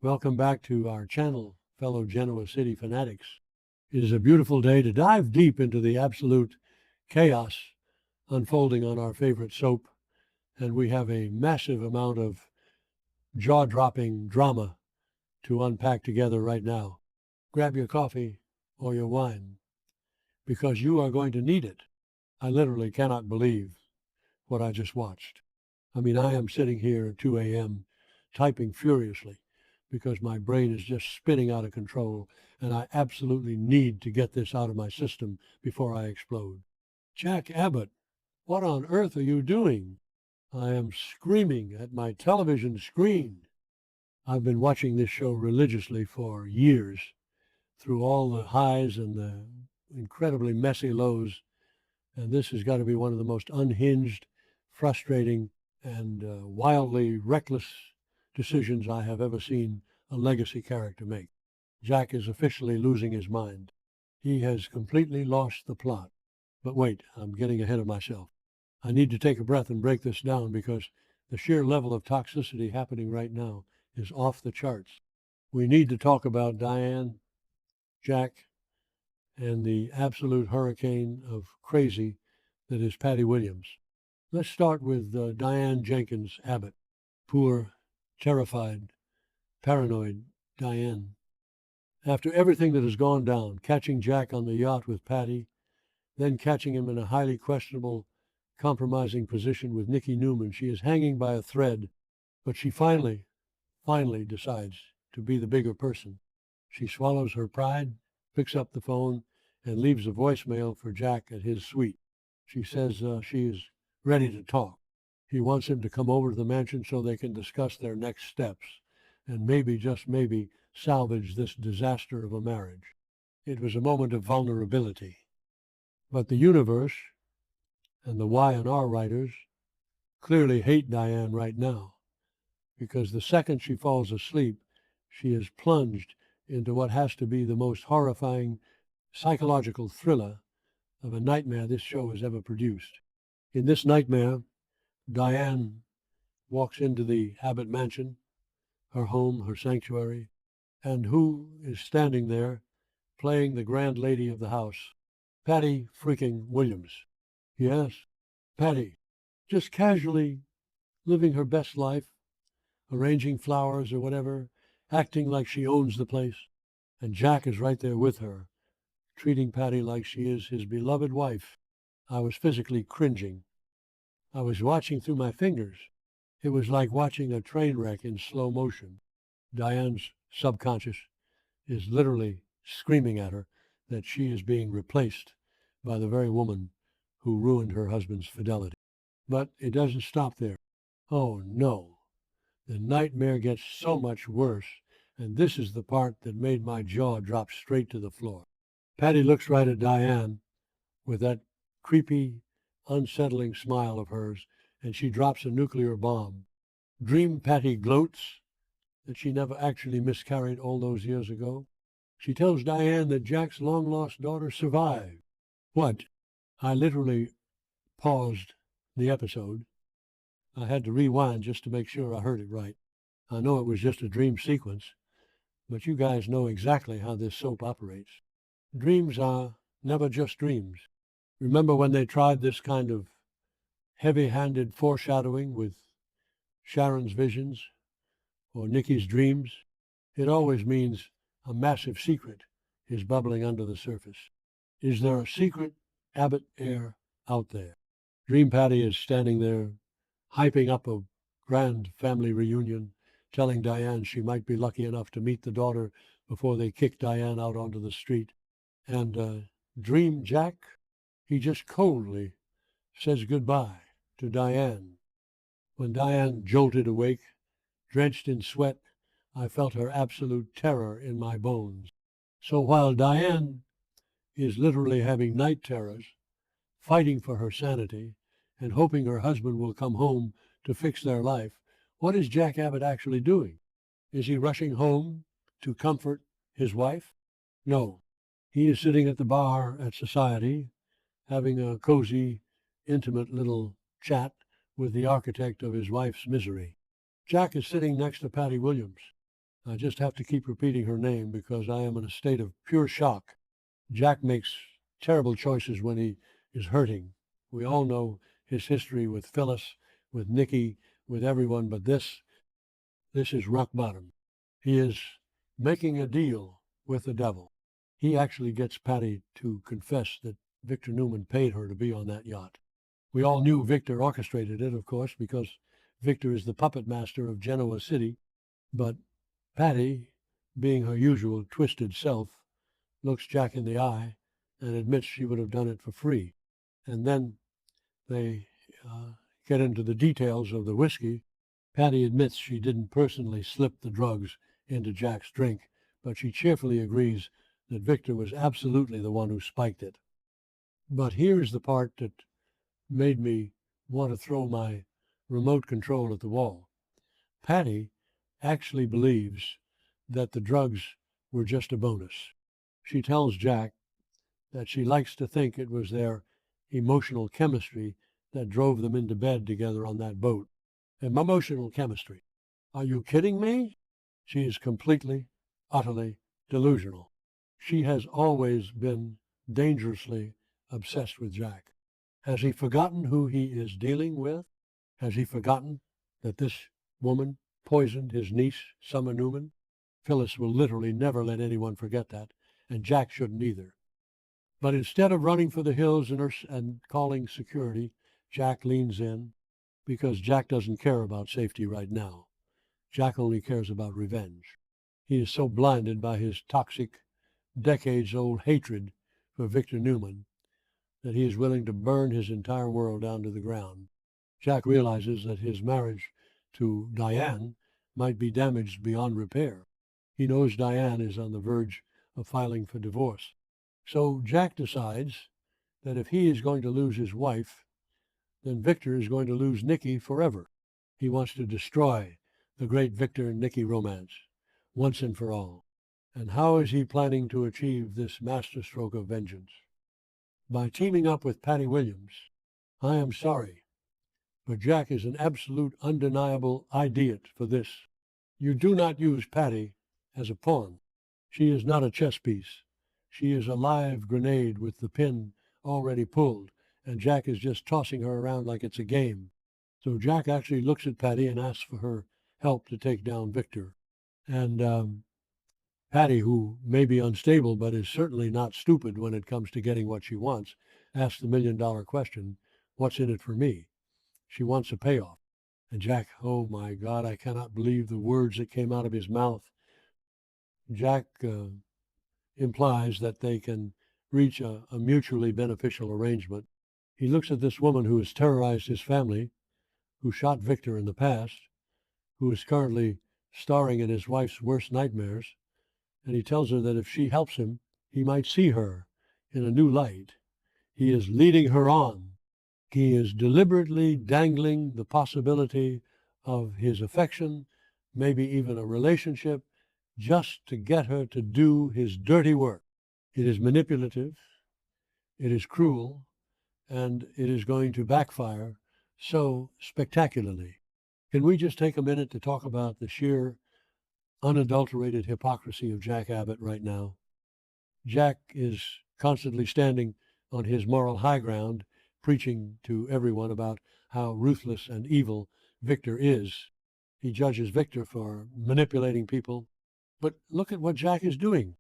Welcome back to our channel, fellow Genoa City fanatics. It is a beautiful day to dive deep into the absolute chaos unfolding on our favorite soap, and we have a massive amount of jaw-dropping drama to unpack together right now. Grab your coffee or your wine, because you are going to need it. I literally cannot believe what I just watched. I mean, I am sitting here at 2 a.m. typing furiously because my brain is just spinning out of control, and I absolutely need to get this out of my system before I explode. Jack Abbott, what on earth are you doing? I am screaming at my television screen. I've been watching this show religiously for years, through all the highs and the incredibly messy lows, and this has got to be one of the most unhinged, frustrating, and wildly reckless decisions I have ever seen a legacy character make. Jack is officially losing his mind. He has completely lost the plot. But wait, I'm getting ahead of myself. I need to take a breath and break this down because the sheer level of toxicity happening right now is off the charts. We need to talk about Diane, Jack, and the absolute hurricane of crazy that is Patty Williams. Let's start with Diane Jenkins Abbott. Poor, terrified, paranoid Diane. After everything that has gone down, catching Jack on the yacht with Patty, then catching him in a highly questionable, compromising position with Nicky Newman, she is hanging by a thread, but she finally decides to be the bigger person. She swallows her pride, picks up the phone, and leaves a voicemail for Jack at his suite. She says she is ready to talk. He wants him to come over to the mansion so they can discuss their next steps and maybe, just maybe, salvage this disaster of a marriage. It was a moment of vulnerability. But the universe and the Y&R writers clearly hate Diane right now, because the second she falls asleep, she is plunged into what has to be the most horrifying psychological thriller of a nightmare this show has ever produced. In this nightmare, Diane walks into the Abbott mansion, her home, her sanctuary, and who is standing there playing the grand lady of the house? Patty freaking Williams. Yes, Patty, just casually living her best life, arranging flowers or whatever, acting like she owns the place. And Jack is right there with her, treating Patty like she is his beloved wife. I was physically cringing. I was watching through my fingers. It was like watching a train wreck in slow motion. Diane's subconscious is literally screaming at her that she is being replaced by the very woman who ruined her husband's fidelity. But it doesn't stop there. Oh no, the nightmare gets so much worse, and this is the part that made my jaw drop straight to the floor. Patty looks right at Diane with that creepy, unsettling smile of hers, and she drops a nuclear bomb. Dream Patty gloats that she never actually miscarried all those years ago. She tells Diane that Jack's long-lost daughter survived. What? I literally paused the episode. I had to rewind just to make sure I heard it right. I know it was just a dream sequence, but you guys know exactly how this soap operates. Dreams are never just dreams. Remember when they tried this kind of heavy-handed foreshadowing with Sharon's visions or Nikki's dreams? It always means a massive secret is bubbling under the surface. Is there a secret Abbott heir out there? Dream Patty is standing there, hyping up a grand family reunion, telling Diane she might be lucky enough to meet the daughter before they kick Diane out onto the street. And Dream Jack, he just coldly says goodbye to Diane. When Diane jolted awake, drenched in sweat, I felt her absolute terror in my bones. So while Diane is literally having night terrors, fighting for her sanity, and hoping her husband will come home to fix their life, what is Jack Abbott actually doing? Is he rushing home to comfort his wife? No. He is sitting at the bar at Society, having a cozy, intimate little chat with the architect of his wife's misery. Jack is sitting next to Patty Williams. I just have to keep repeating her name because I am in a state of pure shock. Jack makes terrible choices when he is hurting. We all know his history with Phyllis, with Nikki, with everyone, but this is rock bottom. He is making a deal with the devil. He actually gets Patty to confess that Victor Newman paid her to be on that yacht. We all knew Victor orchestrated it, of course, because Victor is the puppet master of Genoa City, but Patty, being her usual twisted self, looks Jack in the eye and admits she would have done it for free. And then they get into the details of the whiskey. Patty admits she didn't personally slip the drugs into Jack's drink, but she cheerfully agrees that Victor was absolutely the one who spiked it. But here's the part that made me want to throw my remote control at the wall. Patty actually believes that the drugs were just a bonus. She tells Jack that she likes to think it was their emotional chemistry that drove them into bed together on that boat. Emotional chemistry. Are you kidding me? She is completely, utterly delusional. She has always been dangerously obsessed with Jack. Has he forgotten who he is dealing with? Has he forgotten that this woman poisoned his niece, Summer Newman? Phyllis will literally never let anyone forget that, and Jack shouldn't either. But instead of running for the hills and calling security, Jack leans in because Jack doesn't care about safety right now. Jack only cares about revenge. He is so blinded by his toxic, decades-old hatred for Victor Newman that he is willing to burn his entire world down to the ground. Jack realizes that his marriage to Diane might be damaged beyond repair. He knows Diane is on the verge of filing for divorce. So Jack decides that if he is going to lose his wife, then Victor is going to lose Nikki forever. He wants to destroy the great Victor and Nikki romance once and for all. And how is he planning to achieve this masterstroke of vengeance? By teaming up with Patty Williams. I am sorry, but Jack is an absolute undeniable idiot for this. You do not use Patty as a pawn. She is not a chess piece. She is a live grenade with the pin already pulled, and Jack is just tossing her around like it's a game. So Jack actually looks at Patty and asks for her help to take down Victor. And Patty, who may be unstable but is certainly not stupid when it comes to getting what she wants, asks the million-dollar question, what's in it for me? She wants a payoff. And Jack, oh my God, I cannot believe the words that came out of his mouth. Jack implies that they can reach a mutually beneficial arrangement. He looks at this woman who has terrorized his family, who shot Victor in the past, who is currently starring in his wife's worst nightmares, and he tells her that if she helps him, he might see her in a new light. He is leading her on. He is deliberately dangling the possibility of his affection, maybe even a relationship, just to get her to do his dirty work. It is manipulative, it is cruel, and it is going to backfire so spectacularly. Can we just take a minute to talk about the sheer, unadulterated hypocrisy of Jack Abbott right now? Jack is constantly standing on his moral high ground, preaching to everyone about how ruthless and evil Victor is. He judges Victor for manipulating people. But look at what Jack is doing.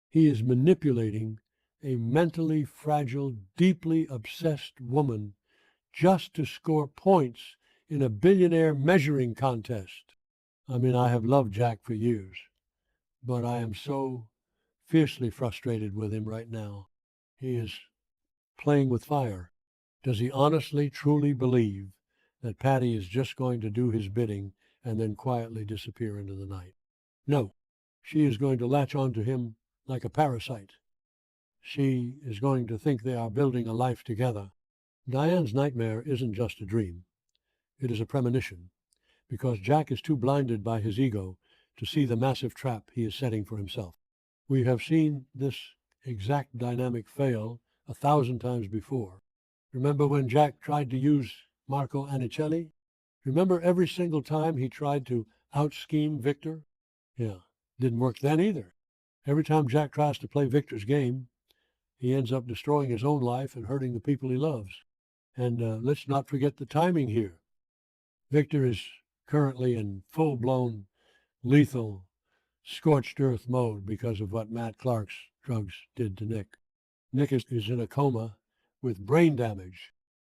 He is manipulating a mentally fragile, deeply obsessed woman just to score points in a billionaire measuring contest. I mean, I have loved Jack for years, but I am so fiercely frustrated with him right now. He is playing with fire. Does he honestly, truly believe that Patty is just going to do his bidding and then quietly disappear into the night? No, she is going to latch on to him like a parasite. She is going to think they are building a life together. Diane's nightmare isn't just a dream. It is a premonition, because Jack is too blinded by his ego to see the massive trap he is setting for himself. We have seen this exact dynamic fail 1,000 times before. Remember when Jack tried to use Marco Anicelli? Remember every single time he tried to out-scheme Victor? Yeah, Didn't work then either. Every time Jack tries to play Victor's game, he ends up destroying his own life and hurting the people he loves. And let's not forget the timing here. Victor is currently in full-blown, lethal, scorched earth mode because of what Matt Clark's drugs did to Nick. Nick is in a coma with brain damage.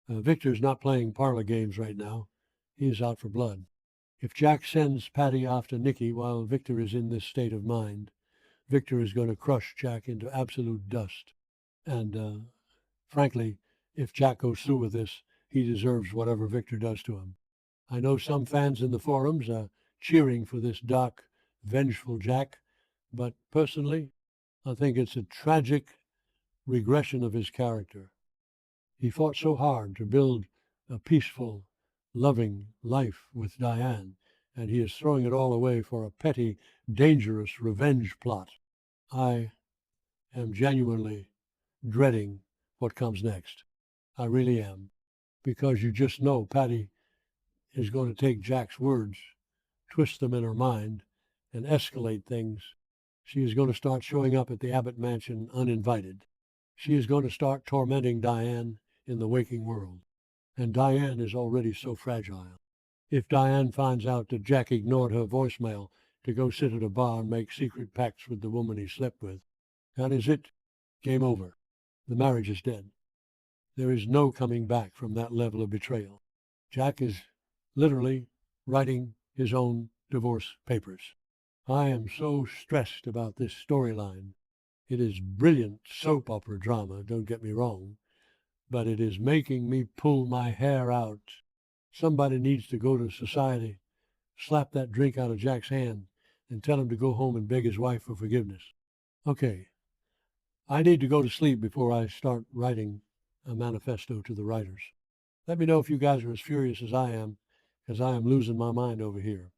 Victor's not playing parlor games right now. He is out for blood. If Jack sends Patty off to Nicky while Victor is in this state of mind, Victor is going to crush Jack into absolute dust. And frankly, if Jack goes through with this, he deserves whatever Victor does to him. I know some fans in the forums are cheering for this dark, vengeful Jack, but personally, I think it's a tragic regression of his character. He fought so hard to build a peaceful, loving life with Diane, and he is throwing it all away for a petty, dangerous revenge plot. I am genuinely dreading what comes next. I really am, because you just know Patty is going to take Jack's words, twist them in her mind, and escalate things. She is going to start showing up at the Abbott mansion uninvited. She is going to start tormenting Diane in the waking world. And Diane is already so fragile. If Diane finds out that Jack ignored her voicemail to go sit at a bar and make secret pacts with the woman he slept with, that is it. Game over. The marriage is dead. There is no coming back from that level of betrayal. Jack is literally writing his own divorce papers. I am so stressed about this storyline. It is brilliant soap opera drama, don't get me wrong, but it is making me pull my hair out. Somebody needs to go to society, slap that drink out of Jack's hand, and tell him to go home and beg his wife for forgiveness. Okay, I need to go to sleep before I start writing a manifesto to the writers. Let me know if you guys are as furious as I am, because I am losing my mind over here.